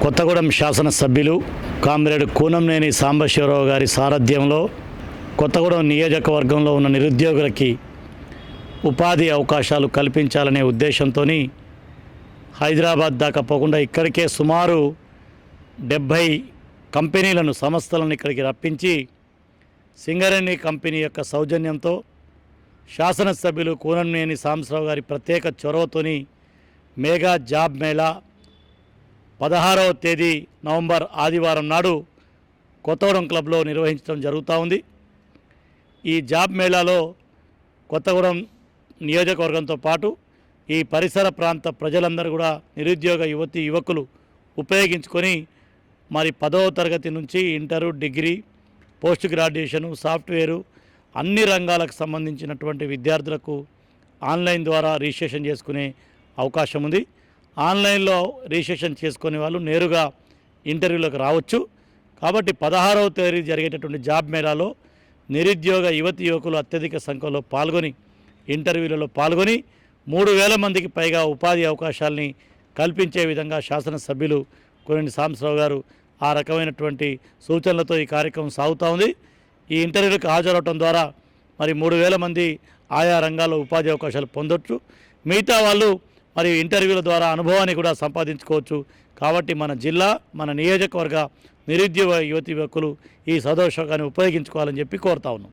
కొత్తగూడెం శాసనసభ్యులు కామ్రేడ్ కూనంనేని సాంబశివరావు గారి సారథ్యంలో కొత్తగూడెం నియోజకవర్గంలో ఉన్న నిరుద్యోగులకి ఉపాధి అవకాశాలు కల్పించాలనే ఉద్దేశంతో హైదరాబాద్ దాకా పోకుండా ఇక్కడికే సుమారు 70 కంపెనీలను సంస్థలను ఇక్కడికి రప్పించి సింగరేణి కంపెనీ యొక్క సౌజన్యంతో శాసనసభ్యులు కూనంనేని సాంబశివరావు గారి ప్రత్యేక చొరవతోని మెగా జాబ్ మేళా 16వ తేదీ నవంబర్ ఆదివారం నాడు కొత్తగూడెం క్లబ్లో నిర్వహించడం జరుగుతూ ఉంది. ఈ జాబ్ మేళాలో కొత్తగూడెం నియోజకవర్గంతో పాటు ఈ పరిసర ప్రాంత ప్రజలందరూ కూడా నిరుద్యోగ యువకులు ఉపయోగించుకొని మరి 10వ తరగతి నుంచి inter, degree, post graduation, software అన్ని రంగాలకు సంబంధించినటువంటి విద్యార్థులకు ఆన్లైన్ ద్వారా రిజిస్ట్రేషన్ చేసుకునే అవకాశం ఉంది. ఆన్లైన్లో రిజిస్ట్రేషన్ చేసుకునే వాళ్ళు నేరుగా ఇంటర్వ్యూలకు రావచ్చు. కాబట్టి 16వ తేదీ జరిగేటటువంటి జాబ్ మేళాలో నిరుద్యోగ యువకులు అత్యధిక సంఖ్యలో పాల్గొని ఇంటర్వ్యూలలో పాల్గొని 3000 మందికి పైగా ఉపాధి అవకాశాలని కల్పించే విధంగా శాసనసభ్యులు కూనంనేని సాంబశివరావు గారు ఆ రకమైనటువంటి సూచనలతో ఈ కార్యక్రమం సాగుతూ ఉంది. ఈ ఇంటర్వ్యూలకు హాజరవటం ద్వారా మరి 3000 మంది ఆయా రంగాల్లో ఉపాధి అవకాశాలు పొందొచ్చు. మిగతా వాళ్ళు మరి ఇంటర్వ్యూల ద్వారా అనుభవాన్ని కూడా సంపాదించుకోవచ్చు. కాబట్టి మన జిల్లా, మన నియోజకవర్గ నిరుద్యోగ యువకులు ఈ సదవకాశాన్ని ఉపయోగించుకోవాలని చెప్పి కోరుతా ఉన్నాం.